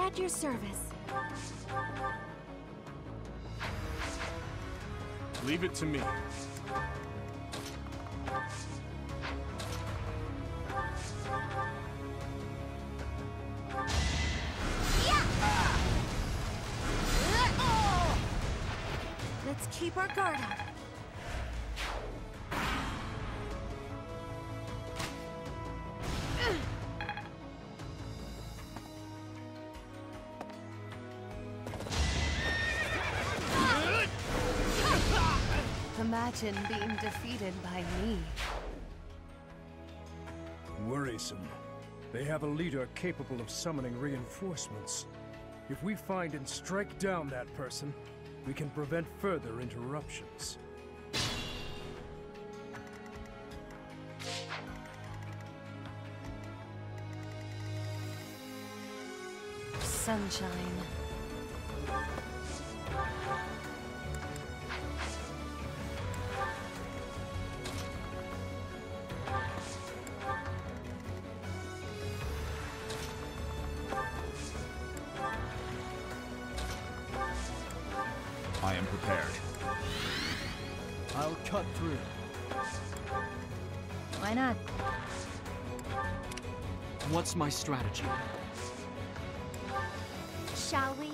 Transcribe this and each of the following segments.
At your service. Leave it to me. Let's keep our guard up. Imagine being defeated by me. Worrisome. They have a leader capable of summoning reinforcements. If we find and strike down that person, we can prevent further interruptions. Sunshine. I am prepared. I'll cut through. Why not? What's my strategy? Shall we?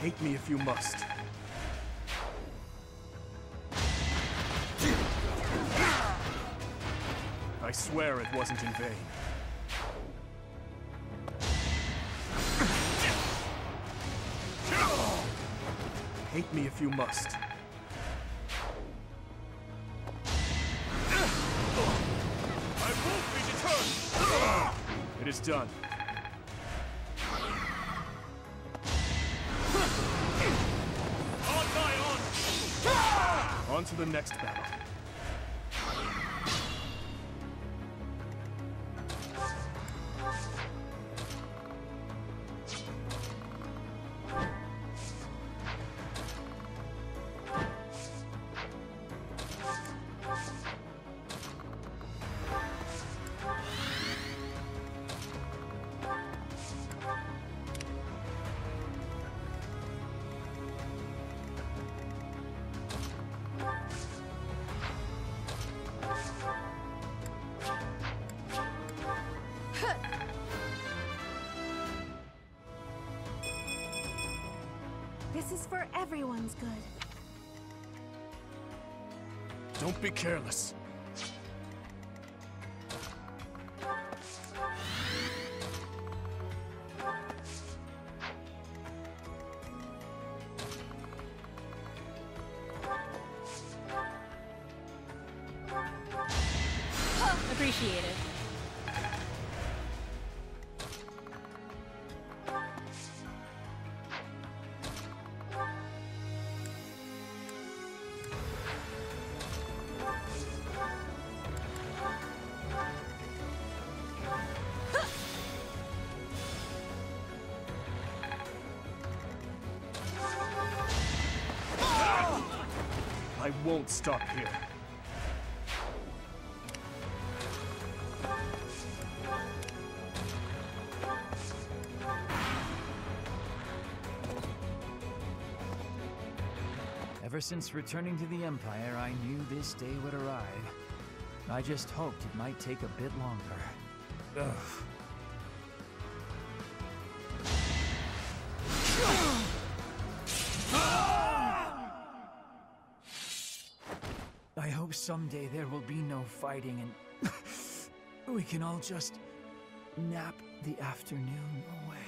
Hate me if you must. I swear it wasn't in vain. Hate me if you must. I won't be deterred! It is done. On to the next battle. This is for everyone's good. Don't be careless. Appreciate it. I won't stop here. Ever since returning to the Empire, I knew this day would arrive. I just hoped it might take a bit longer. Ugh. I hope someday there will be no fighting and we can all just nap the afternoon away.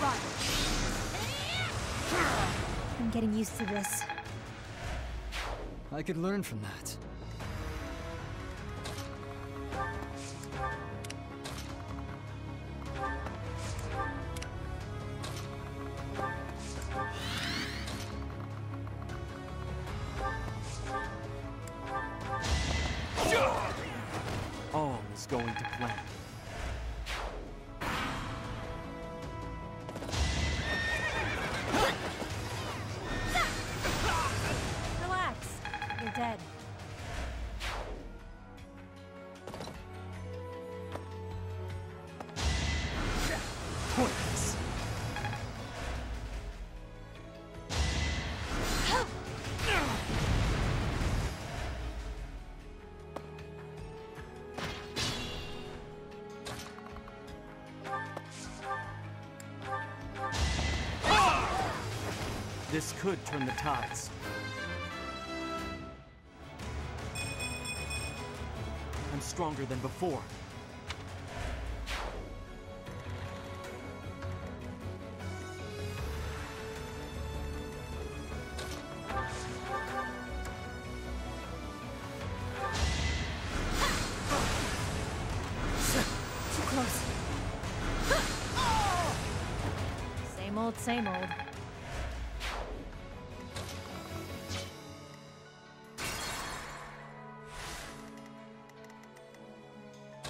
fun. I'm getting used to this. I could learn from that. All is going to plan. Relax. You're dead. Pointless. This could turn the tides. I'm stronger than before. Too close. Same old, same old.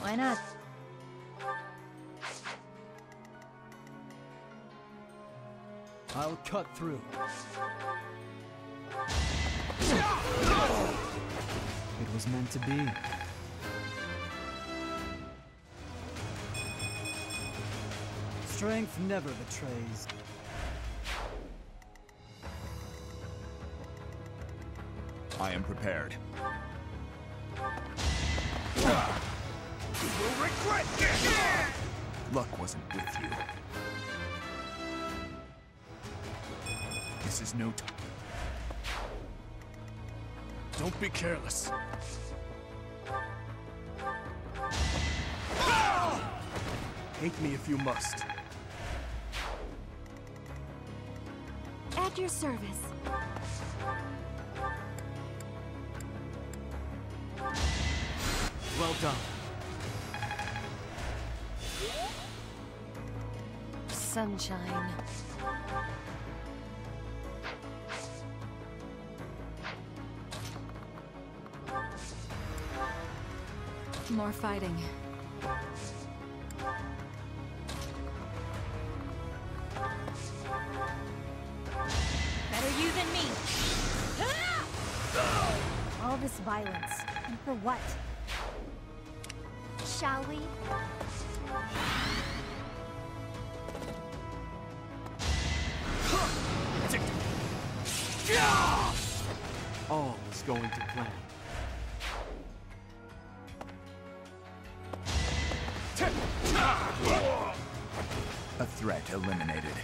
Why not? I'll cut through. It was meant to be. Strength never betrays. I am prepared. You will regret this! Luck wasn't with you. This is no time. Don't be careless. Hate me if you must. At your service. Well done. Sunshine. More fighting. Better you than me. All this violence. And for what? Shall we? All is going to plan. A threat eliminated.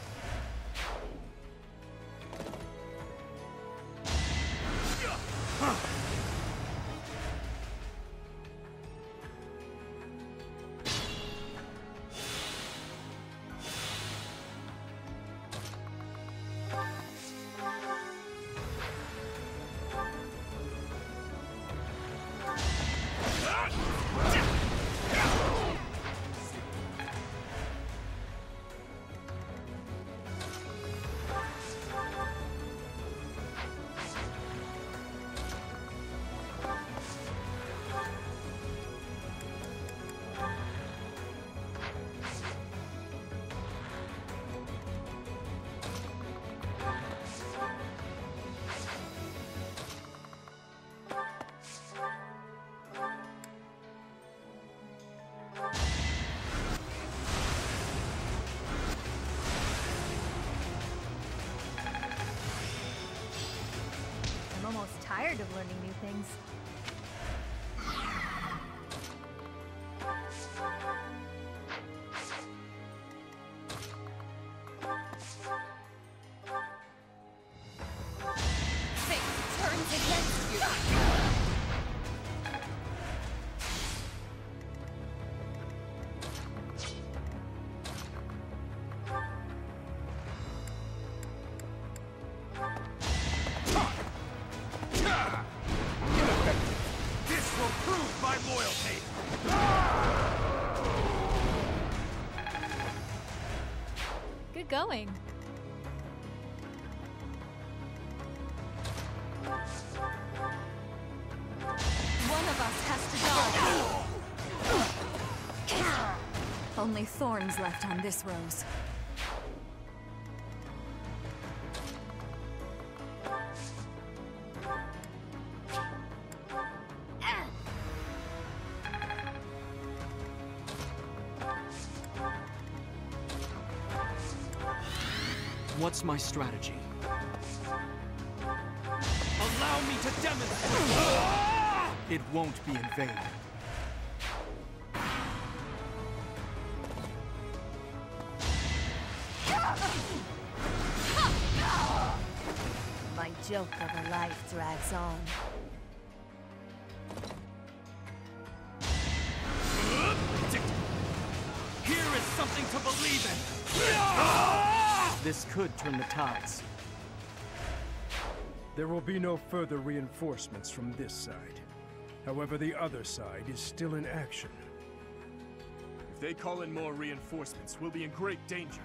I'm almost tired of learning new things. Fate turns against you. going? One of us has to die. Only thorns left on this rose. What's my strategy? Allow me to demonstrate! It won't be in vain. My joke of a life drags on. Here is something to believe in! This could turn the tides. There will be no further reinforcements from this side. However, the other side is still in action. If they call in more reinforcements, we'll be in great danger.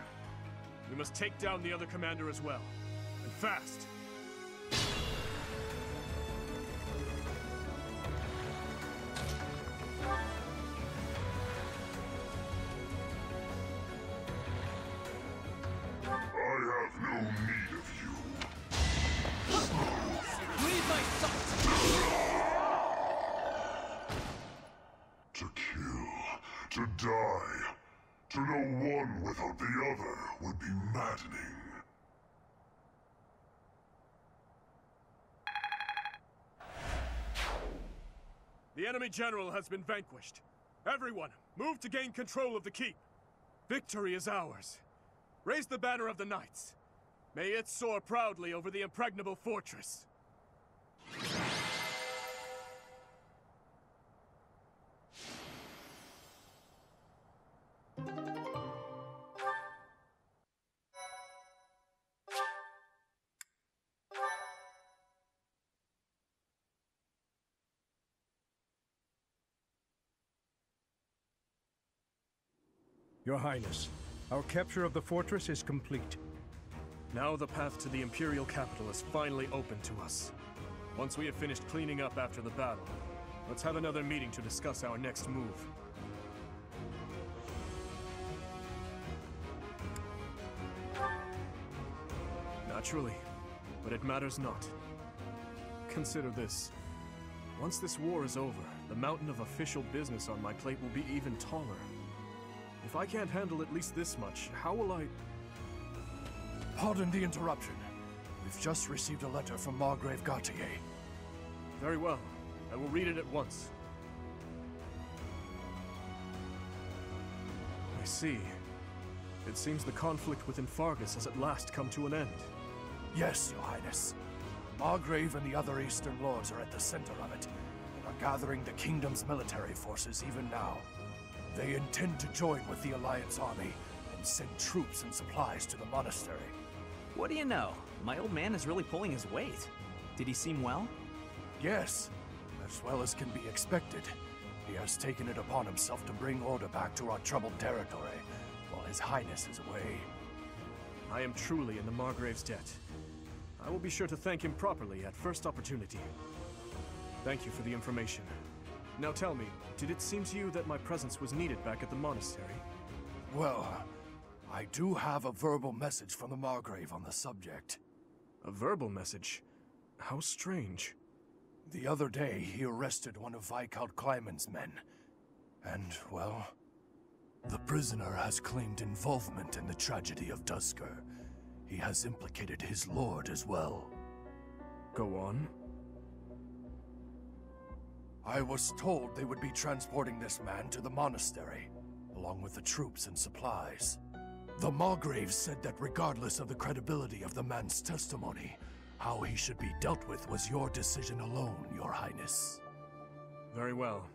We must take down the other commander as well. And fast! Leave my sight! To kill, to die, to know one without the other would be maddening. The enemy general has been vanquished. Everyone, move to gain control of the keep. Victory is ours. Raise the banner of the knights. May it soar proudly over the impregnable fortress. Your Highness, our capture of the fortress is complete. Now the path to the Imperial capital is finally open to us. Once we have finished cleaning up after the battle, let's have another meeting to discuss our next move. Naturally, but it matters not. Consider this. Once this war is over, the mountain of official business on my plate will be even taller. If I can't handle at least this much, how will I... Pardon the interruption. We've just received a letter from Margrave Gautier. Very well. I will read it at once. I see. It seems the conflict within Fargus has at last come to an end. Yes, Your Highness. Margrave and the other Eastern Lords are at the center of it, and are gathering the Kingdom's military forces even now. They intend to join with the Alliance army and send troops and supplies to the monastery. What do you know? My old man is really pulling his weight. Did he seem well? Yes, as well as can be expected. He has taken it upon himself to bring order back to our troubled territory, while His Highness is away. I am truly in the Margrave's debt. I will be sure to thank him properly at first opportunity. Thank you for the information. Now tell me, did it seem to you that my presence was needed back at the monastery? Well, I do have a verbal message from the Margrave on the subject. A verbal message? How strange. The other day, he arrested one of Viscount Kleiman's men. And, well, the prisoner has claimed involvement in the tragedy of Duskur. He has implicated his lord as well. Go on. I was told they would be transporting this man to the monastery, along with the troops and supplies. The Margrave said that regardless of the credibility of the man's testimony, how he should be dealt with was your decision alone, Your Highness. Very well.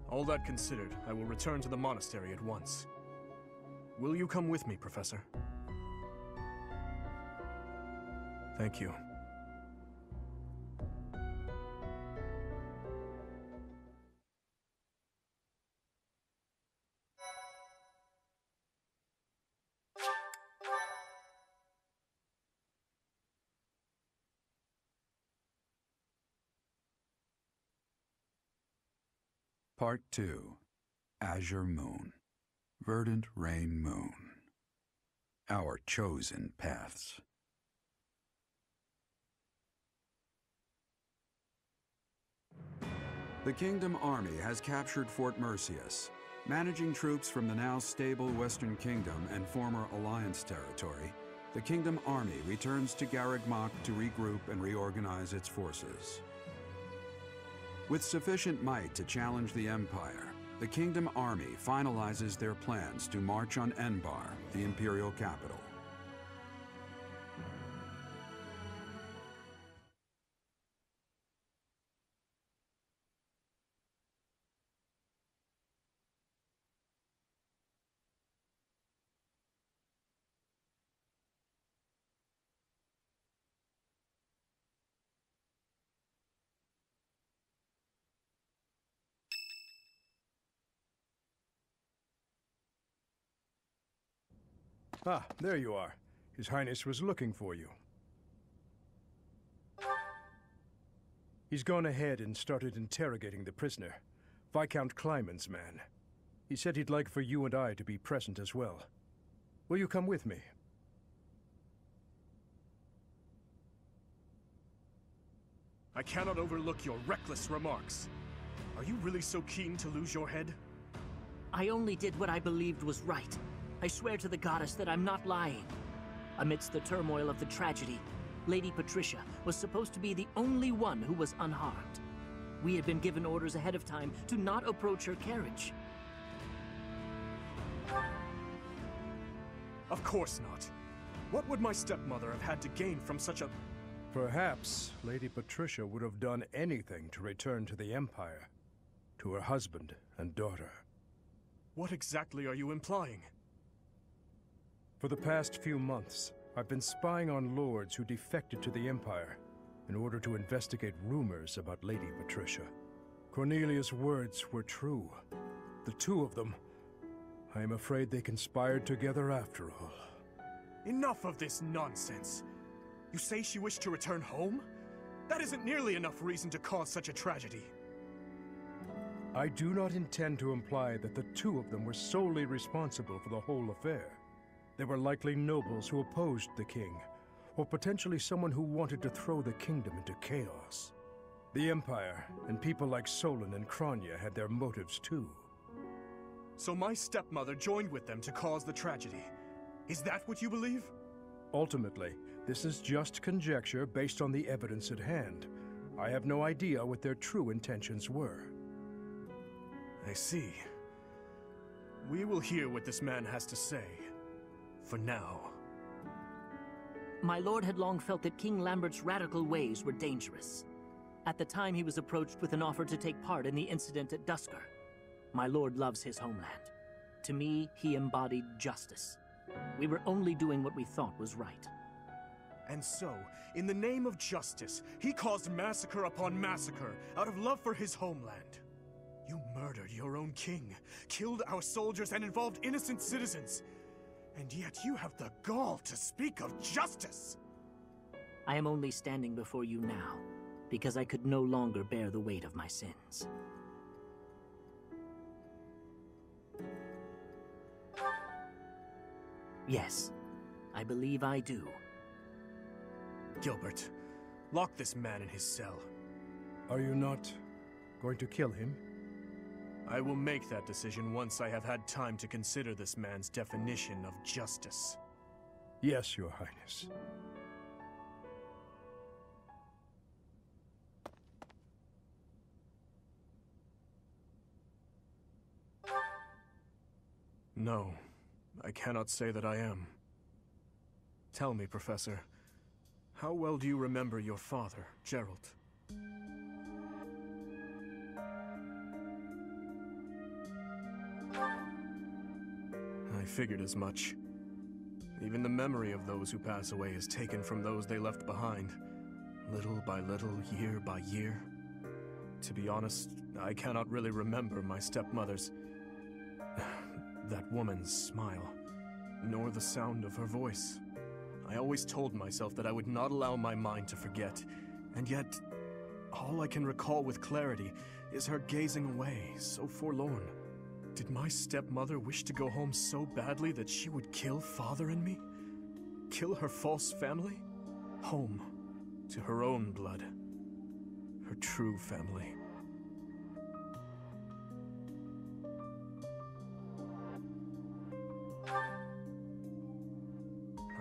All that considered, I will return to the monastery at once. Will you come with me, Professor? Thank you. Part 2. Azure Moon. Verdant Rain Moon. Our chosen paths. The Kingdom Army has captured Fort Merceus. Managing troops from the now stable Western Kingdom and former Alliance territory, the Kingdom Army returns to Garreg Mach to regroup and reorganize its forces. With sufficient might to challenge the Empire, the Kingdom Army finalizes their plans to march on Enbar, the Imperial capital. Ah, there you are. His Highness was looking for you. He's gone ahead and started interrogating the prisoner, Viscount Kleiman's man. He said he'd like for you and I to be present as well. Will you come with me? I cannot overlook your reckless remarks. Are you really so keen to lose your head? I only did what I believed was right. I swear to the goddess that I'm not lying. Amidst the turmoil of the tragedy, Lady Patricia was supposed to be the only one who was unharmed. We had been given orders ahead of time to not approach her carriage. Of course not. What would my stepmother have had to gain from such a... Perhaps Lady Patricia would have done anything to return to the Empire, to her husband and daughter. What exactly are you implying? For the past few months, I've been spying on lords who defected to the Empire in order to investigate rumors about Lady Patricia. Cornelia's words were true. The two of them, I am afraid they conspired together after all. Enough of this nonsense. You say she wished to return home? That isn't nearly enough reason to cause such a tragedy. I do not intend to imply that the two of them were solely responsible for the whole affair. They were likely nobles who opposed the king, or potentially someone who wanted to throw the kingdom into chaos. The Empire and people like Solon and Kranya had their motives too. So my stepmother joined with them to cause the tragedy. Is that what you believe? Ultimately, this is just conjecture based on the evidence at hand. I have no idea what their true intentions were. I see. We will hear what this man has to say. For now. My lord had long felt that King Lambert's radical ways were dangerous. At the time, he was approached with an offer to take part in the incident at Duscur. My lord loves his homeland. To me, he embodied justice. We were only doing what we thought was right. And so, in the name of justice, he caused massacre upon massacre out of love for his homeland. You murdered your own king, killed our soldiers, and involved innocent citizens. And yet you have the gall to speak of justice! I am only standing before you now, because I could no longer bear the weight of my sins. Yes, I believe I do. Gilbert, lock this man in his cell. Are you not going to kill him? I will make that decision once I have had time to consider this man's definition of justice. Yes, Your Highness. No, I cannot say that I am. Tell me, Professor, how well do you remember your father, Geralt? I figured as much. Even the memory of those who pass away is taken from those they left behind, little by little, year by year. To be honest, I cannot really remember my stepmother's... that woman's smile, nor the sound of her voice. I always told myself that I would not allow my mind to forget, and yet, all I can recall with clarity Is her gazing away, so forlorn? Did my stepmother wish to go home so badly that she would kill Father and me? Kill her false family? Home, to her own blood. Her true family.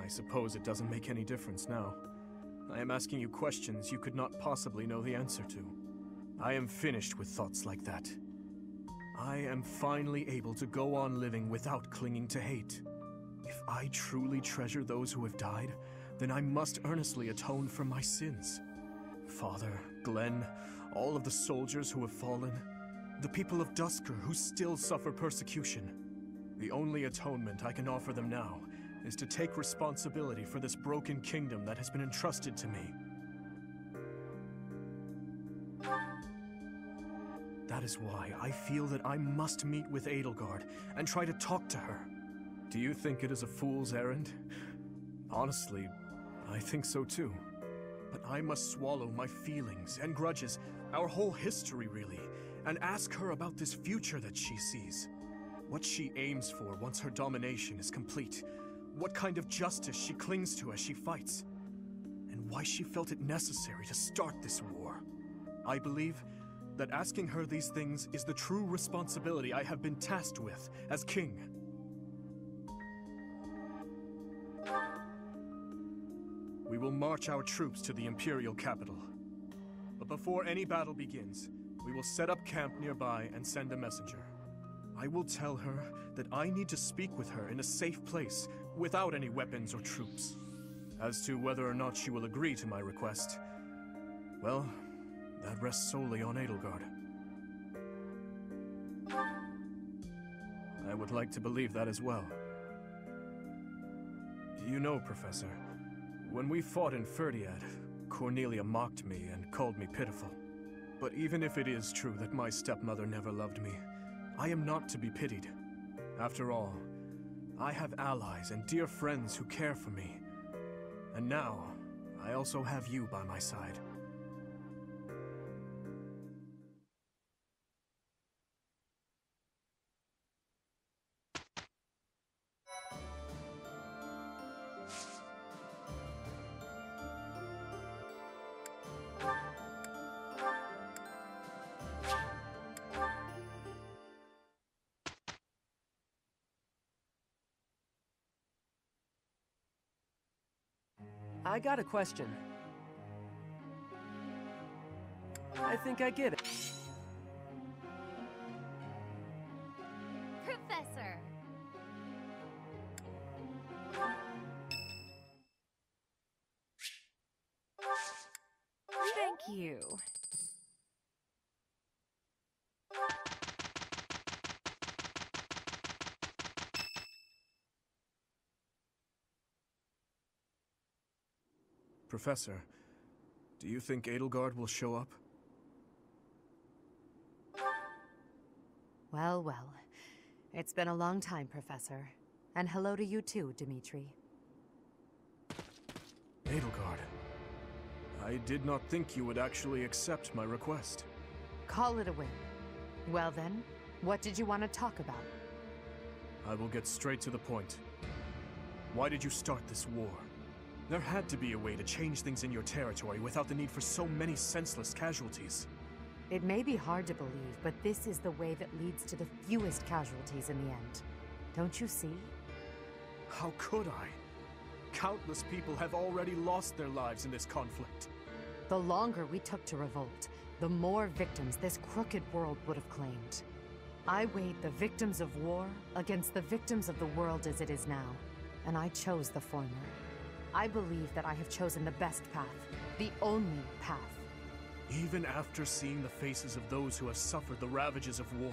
I suppose it doesn't make any difference now. I am asking you questions you could not possibly know the answer to. I am finished with thoughts like that. I am finally able to go on living without clinging to hate. If I truly treasure those who have died, then I must earnestly atone for my sins. Father, Glenn, all of the soldiers who have fallen, the people of Duscur who still suffer persecution. The only atonement I can offer them now is to take responsibility for this broken kingdom that has been entrusted to me. That is why I feel that I must meet with Edelgard and try to talk to her. Do you think it is a fool's errand? Honestly, I think so too. But I must swallow my feelings and grudges, our whole history really, and ask her about this future that she sees. What she aims for once her domination is complete. What kind of justice she clings to as she fights. And why she felt it necessary to start this war. I believe that asking her these things is the true responsibility I have been tasked with as king. We will march our troops to the Imperial capital. But before any battle begins, we will set up camp nearby and send a messenger. I will tell her that I need to speak with her in a safe place, without any weapons or troops. As to whether or not she will agree to my request, well, that rests solely on Edelgard. I would like to believe that as well. You know, Professor, when we fought in Ferdiad, Cornelia mocked me and called me pitiful. But even if it is true that my stepmother never loved me, I am not to be pitied. After all, I have allies and dear friends who care for me. And now, I also have you by my side. I got a question. I think I get it. Professor! Thank you. Professor, do you think Edelgard will show up? Well, well. It's been a long time, Professor. And hello to you too, Dimitri. Edelgard, I did not think you would actually accept my request. Call it a win. Well then, what did you want to talk about? I will get straight to the point. Why did you start this war? There had to be a way to change things in your territory without the need for so many senseless casualties. It may be hard to believe, but this is the way that leads to the fewest casualties in the end. Don't you see? How could I? Countless people have already lost their lives in this conflict. The longer we took to revolt, the more victims this crooked world would have claimed. I weighed the victims of war against the victims of the world as it is now, and I chose the former. I believe that I have chosen the best path, the only path. Even after seeing the faces of those who have suffered the ravages of war,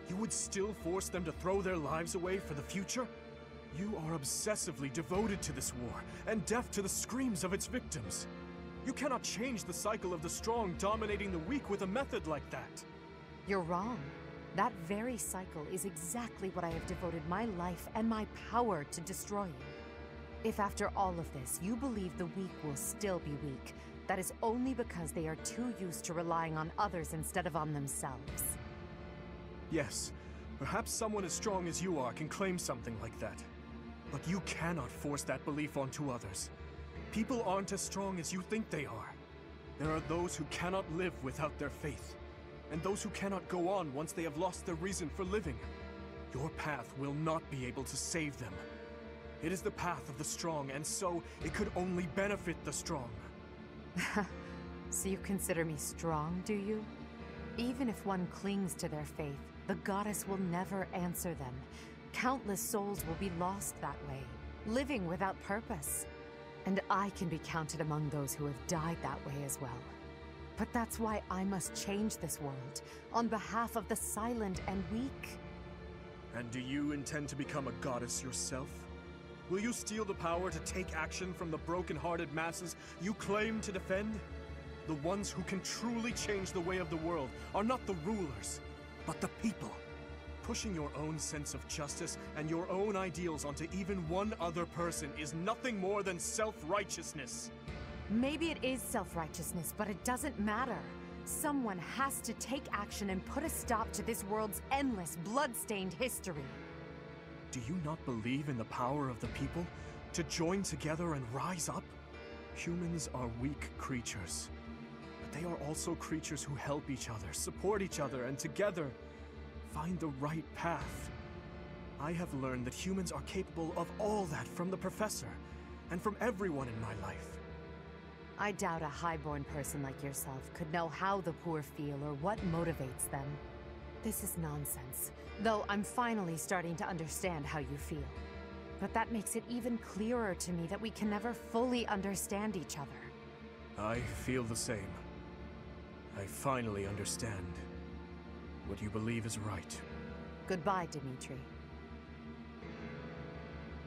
you would still force them to throw their lives away for the future? You are obsessively devoted to this war, and deaf to the screams of its victims. You cannot change the cycle of the strong dominating the weak with a method like that. You're wrong. That very cycle is exactly what I have devoted my life and my power to destroying. If after all of this, you believe the weak will still be weak, that is only because they are too used to relying on others instead of on themselves. Yes, perhaps someone as strong as you are can claim something like that. But you cannot force that belief onto others. People aren't as strong as you think they are. There are those who cannot live without their faith, and those who cannot go on once they have lost their reason for living. Your path will not be able to save them. It is the path of the strong, and so it could only benefit the strong. So you consider me strong, do you? Even if one clings to their faith, the goddess will never answer them. Countless souls will be lost that way, living without purpose. And I can be counted among those who have died that way as well. But that's why I must change this world, on behalf of the silent and weak. And do you intend to become a goddess yourself? Will you steal the power to take action from the broken-hearted masses you claim to defend? The ones who can truly change the way of the world are not the rulers, but the people. Pushing your own sense of justice and your own ideals onto even one other person is nothing more than self-righteousness. Maybe it is self-righteousness, but it doesn't matter. Someone has to take action and put a stop to this world's endless, blood-stained history. Do you not believe in the power of the people to join together and rise up? Humans are weak creatures, but they are also creatures who help each other, support each other, and together find the right path. I have learned that humans are capable of all that from the Professor, and from everyone in my life. I doubt a highborn person like yourself could know how the poor feel or what motivates them. This is nonsense, though I'm finally starting to understand how you feel. But that makes it even clearer to me that we can never fully understand each other. I feel the same. I finally understand what you believe is right. Goodbye, Dimitri.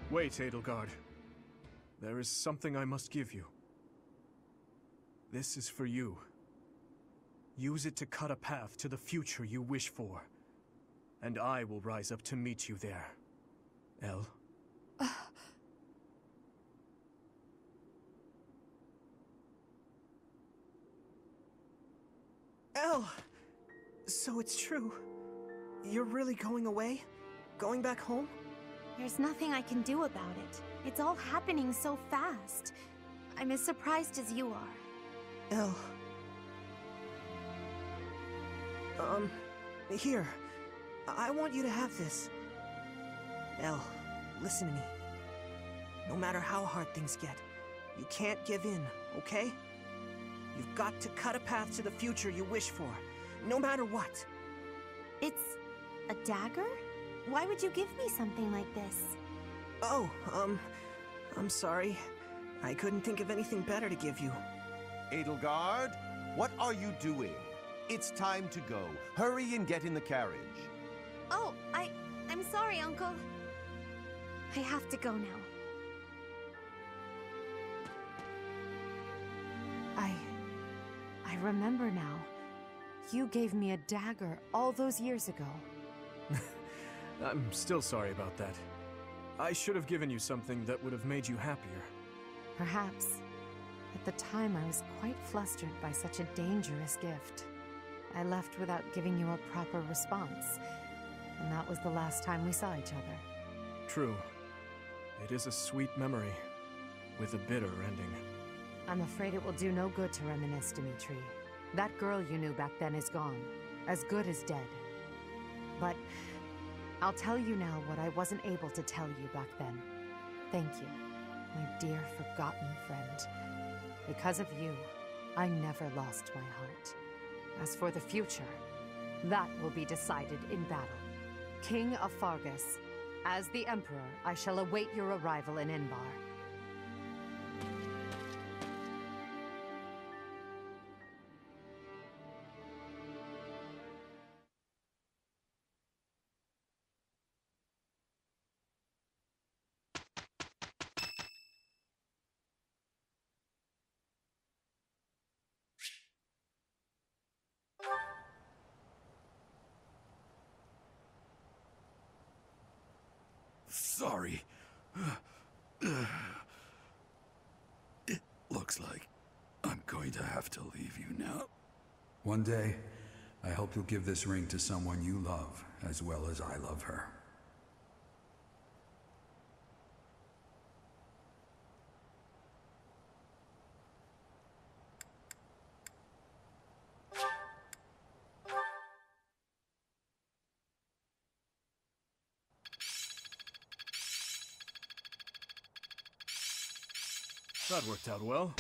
Wait, Edelgard. There is something I must give you. This is for you. Use it to cut a path to the future you wish for. And I will rise up to meet you there. Elle? Elle! So it's true. You're really going away? Going back home? There's nothing I can do about it. It's all happening so fast. I'm as surprised as you are. Elle. Here. I want you to have this. Elle, listen to me. No matter how hard things get, you can't give in, okay? You've got to cut a path to the future you wish for, no matter what. It's a dagger? Why would you give me something like this? Oh, I'm sorry. I couldn't think of anything better to give you. Edelgard, what are you doing? It's time to go. Hurry and get in the carriage. Oh, I'm sorry, Uncle. I have to go now. I remember now. You gave me a dagger all those years ago. I'm still sorry about that. I should have given you something that would have made you happier. Perhaps. At the time, I was quite flustered by such a dangerous gift. I left without giving you a proper response, and that was the last time we saw each other. True. It is a sweet memory, with a bitter ending. I'm afraid it will do no good to reminisce, Dimitri. That girl you knew back then is gone, as good as dead. But I'll tell you now what I wasn't able to tell you back then. Thank you, my dear forgotten friend. Because of you, I never lost my heart. As for the future, that will be decided in battle. King of Fargus, as the Emperor, I shall await your arrival in Inbar. Sorry. Looks like I'm going to have to leave you now. One day, I hope you'll give this ring to someone you love, as well as I love her. That worked out well.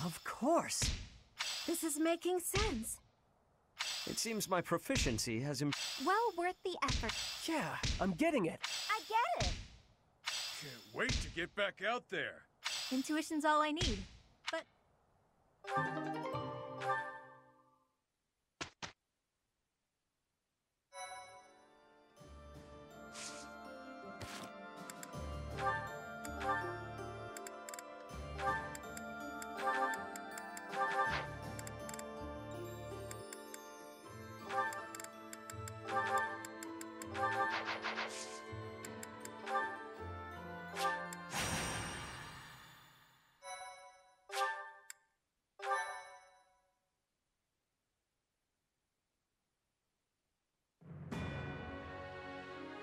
Of course. This is making sense. It seems my proficiency has Well worth the effort. Yeah, I'm getting it. I get it. Can't wait to get back out there. Intuition's all I need. But...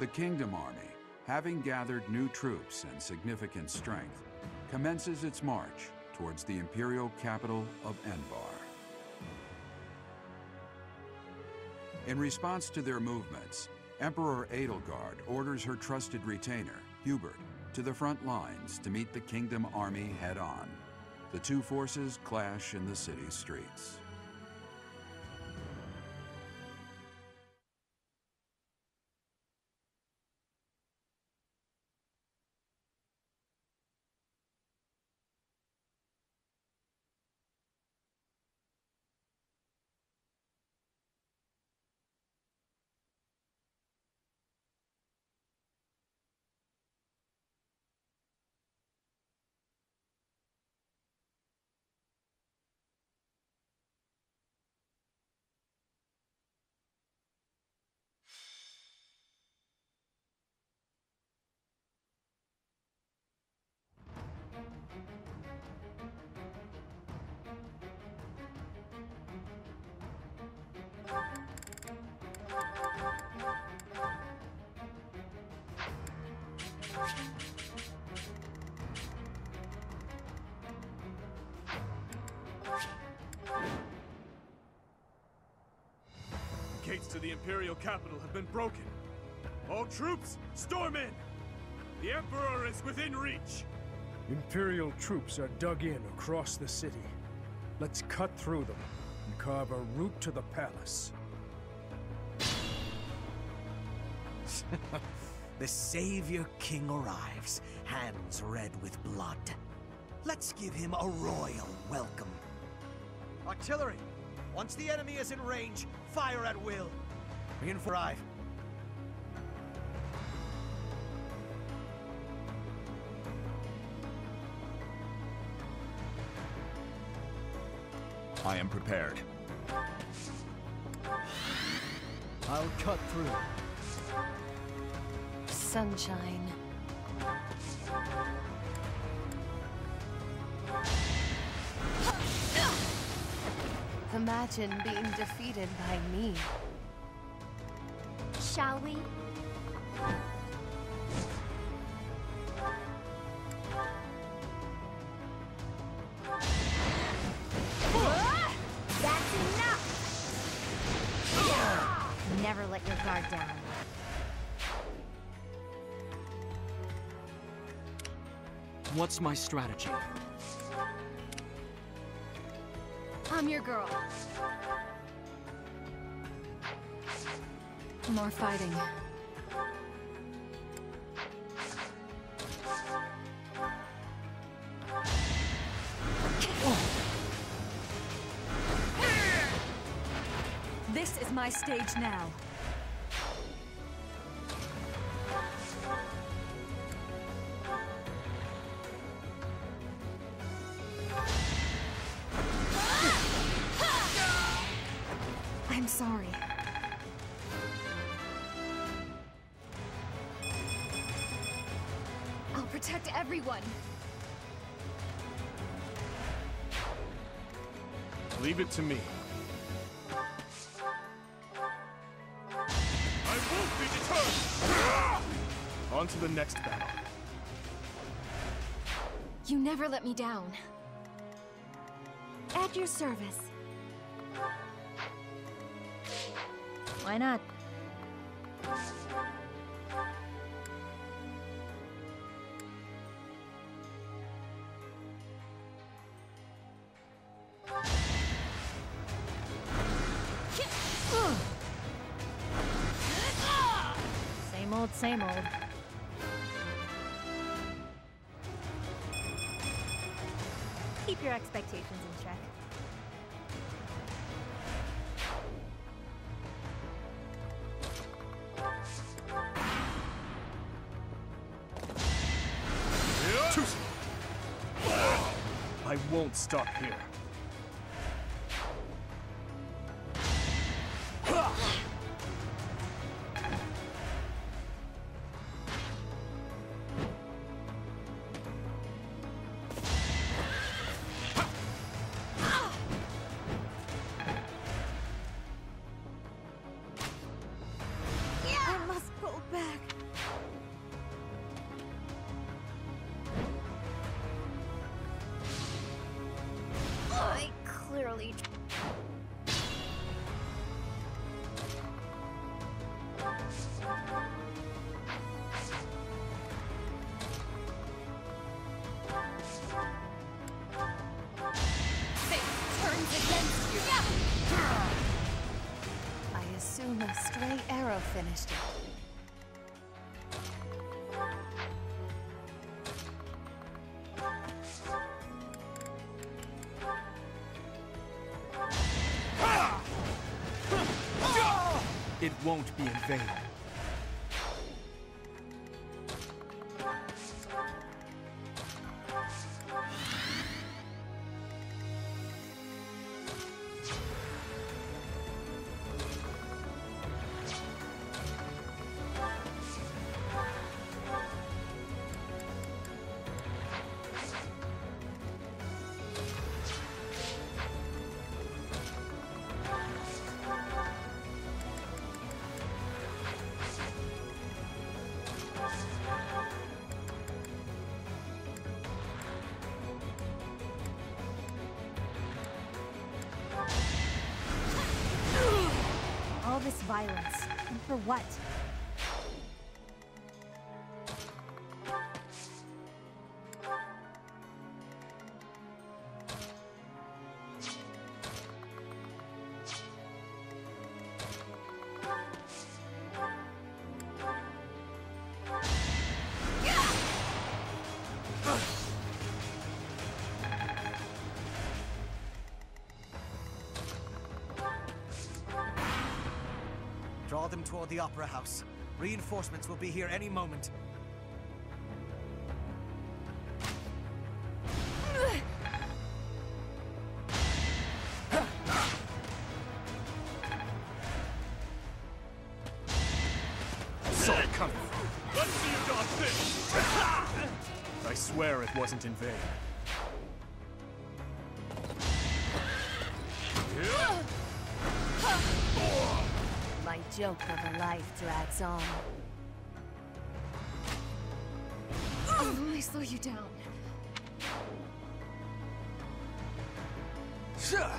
The Kingdom Army, having gathered new troops and significant strength, commences its march towards the imperial capital of Envar. In response to their movements, Emperor Edelgard orders her trusted retainer, Hubert, to the front lines to meet the Kingdom Army head-on. The two forces clash in the city's streets. The gates to the Imperial capital have been broken. All troops, storm in! The Emperor is within reach! Imperial troops are dug in across the city. Let's cut through them and carve a route to the palace. The Savior King arrives, hands red with blood. Let's give him a royal welcome. Artillery! Once the enemy is in range, fire at will. Arrive. I am prepared. I'll cut through. Sunshine. Imagine being defeated by me. Shall we? That's enough! Never let your guard down. What's my strategy? I'm your girl. More fighting. This is my stage now. I'm sorry. I'll protect everyone. Leave it to me. I won't be deterred! On to the next battle. You never let me down. At your service. Why not? Same old. Keep your expectations in check. I won't stop here. A stray arrow finished it. It won't be in vain. All this violence, and for what? Draw them toward the Opera House. Reinforcements will be here any moment. Saw it coming. Let's see you dodge this! I swear it wasn't in vain. My joke of a life drags on. Oh, I slow you down. Shed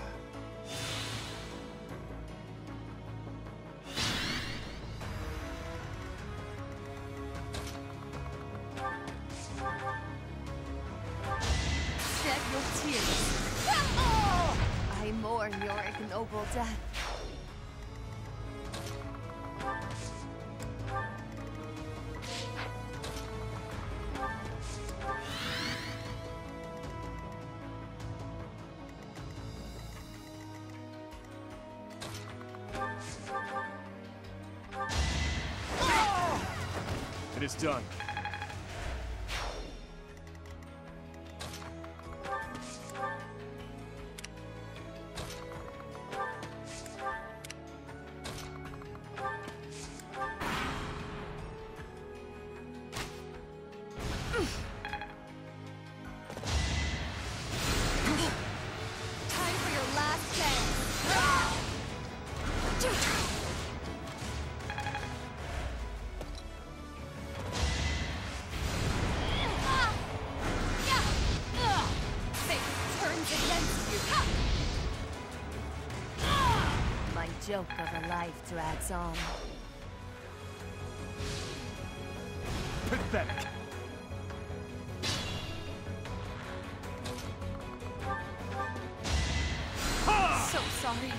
your tears. I mourn your ignoble death. It is done. Time for your last joke of a life drags on. Pathetic. So sorry.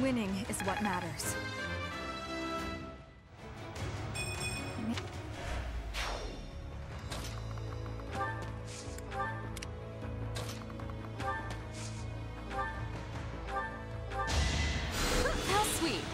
Winning is what matters. How sweet.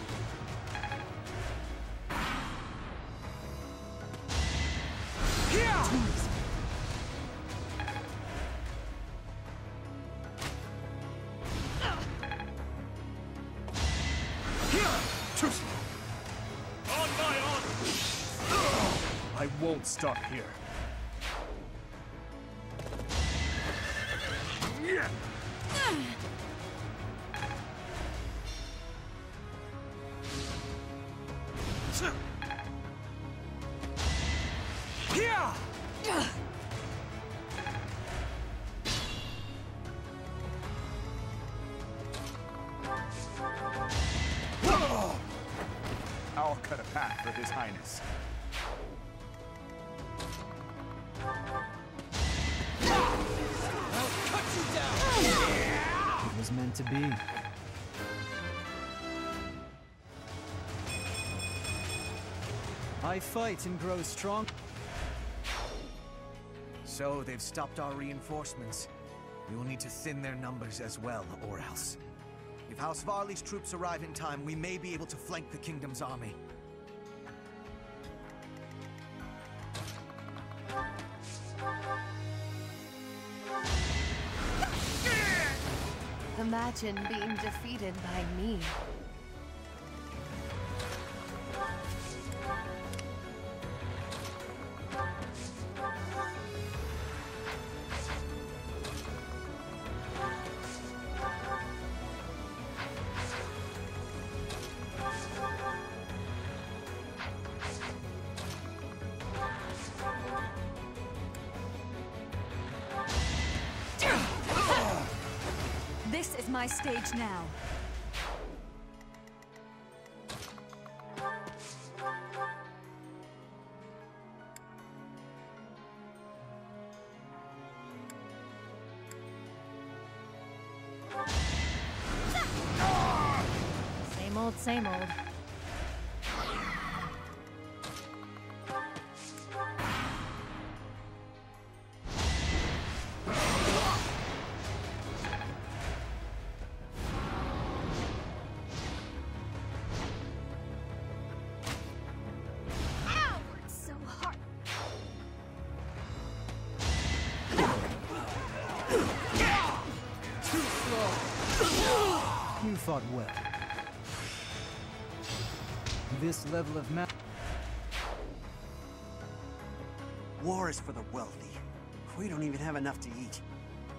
On my honor! I won't stop here. I'll cut a path for His Highness. I'll cut you down! It was meant to be. I fight and grow strong. So they've stopped our reinforcements. We will need to thin their numbers as well, or else. If House Varley's troops arrive in time, we may be able to flank the Kingdom's army. Imagine being defeated by me. This is my stage now. Same old, same old. You fought well. This level of War is for the wealthy. We don't even have enough to eat.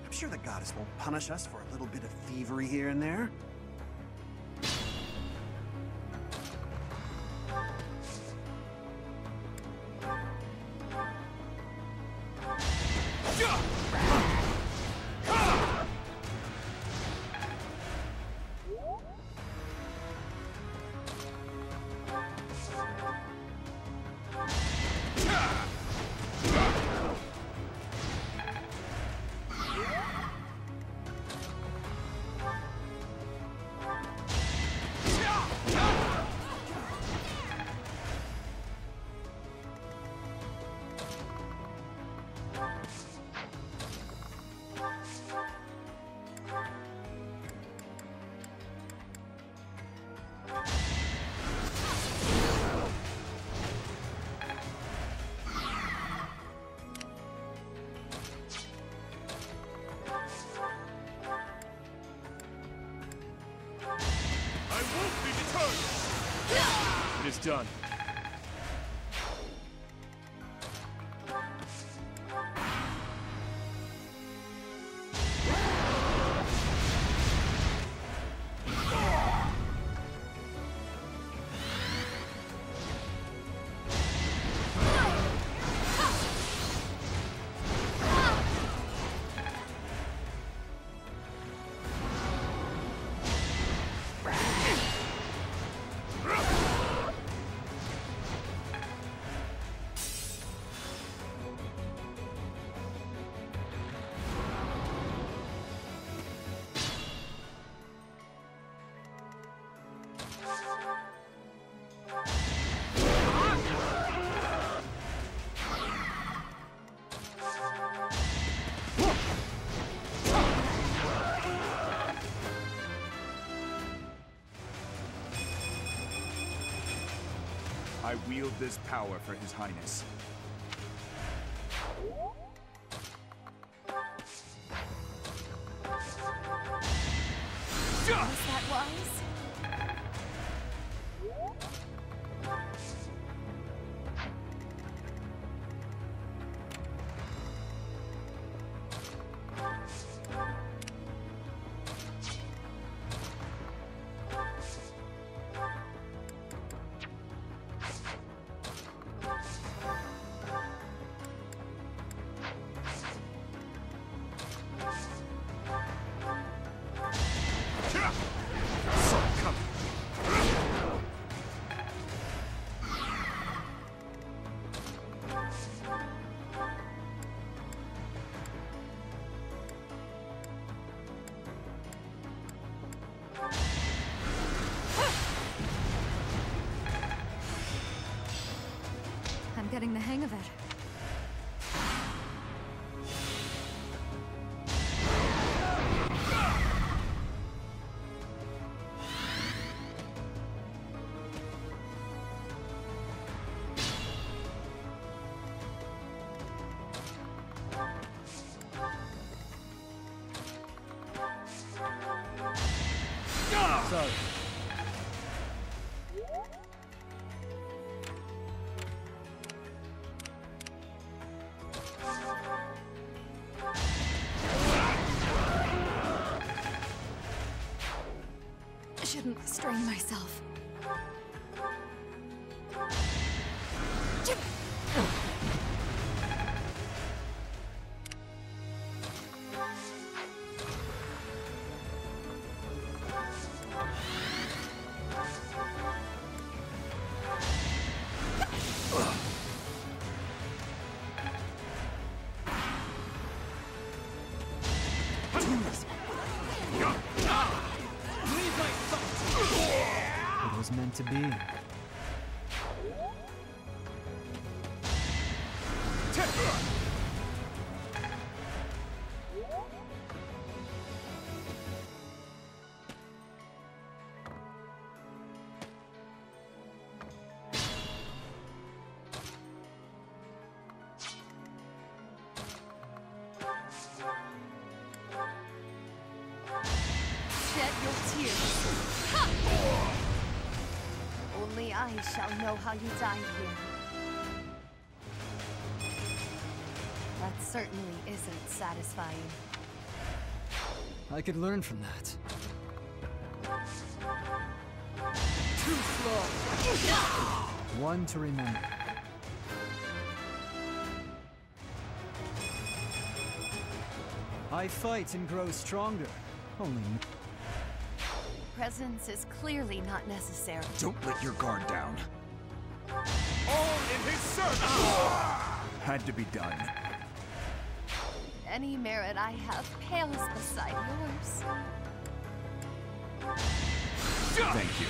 I'm sure the goddess won't punish us for a little bit of thievery here and there. It is done. I wield this power for His Highness. Was that wise? I'm getting the hang of it. Sorry. Shouldn't strain myself. It was meant to be. Shed your tears. Only I shall know how you died here. That certainly isn't satisfying. I could learn from that. Too slow. One to remember. I fight and grow stronger. Only me. Presence is clearly not necessary. Don't let your guard down. All in his service! Had to be done. Any merit I have pales beside yours. Thank you.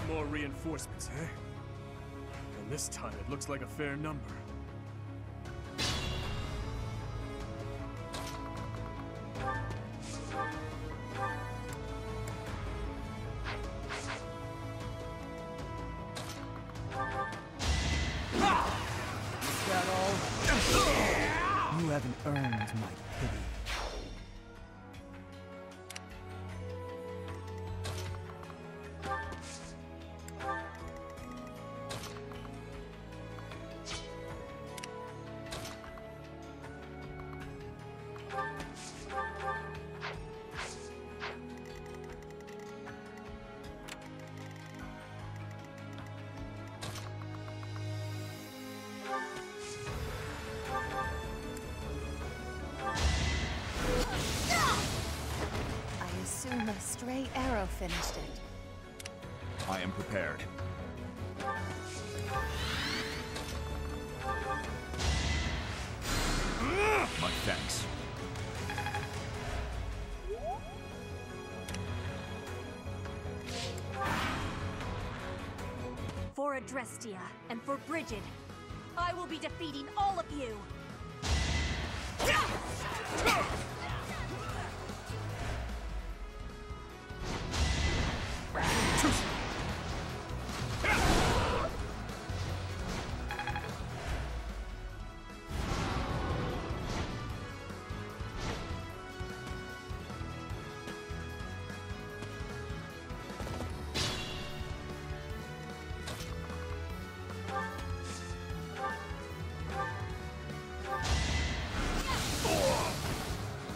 More reinforcements, eh? And this time it looks like a fair number. haven't earned my pity. A stray arrow finished it. I am prepared. My thanks. For Adrestia and for Brigid, I will be defeating all of you!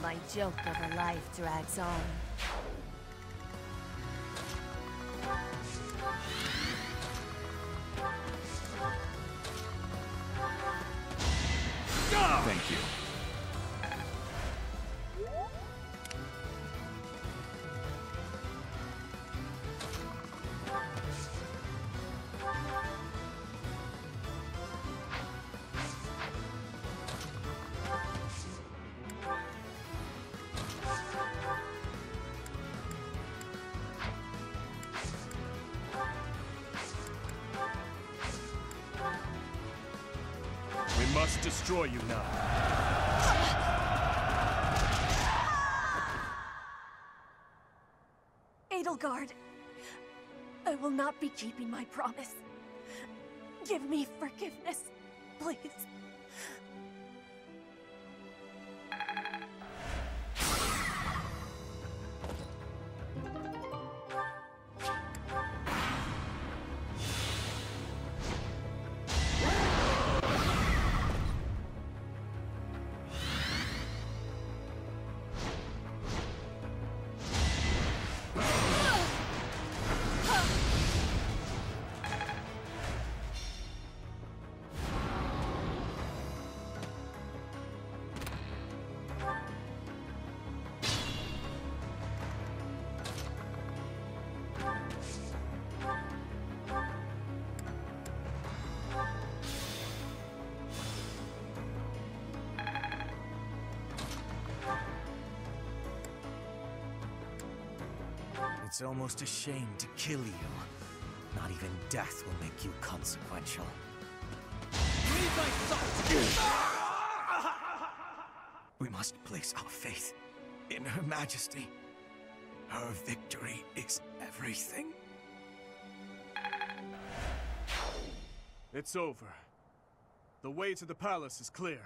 My joke of a life drags on. Thank you. We must destroy you now. Edelgard, I will not be keeping my promise. Give me forgiveness, please. It's almost a shame to kill you. Not even death will make you consequential. We must place our faith in Her Majesty. Her victory is everything. It's over. The way to the palace is clear.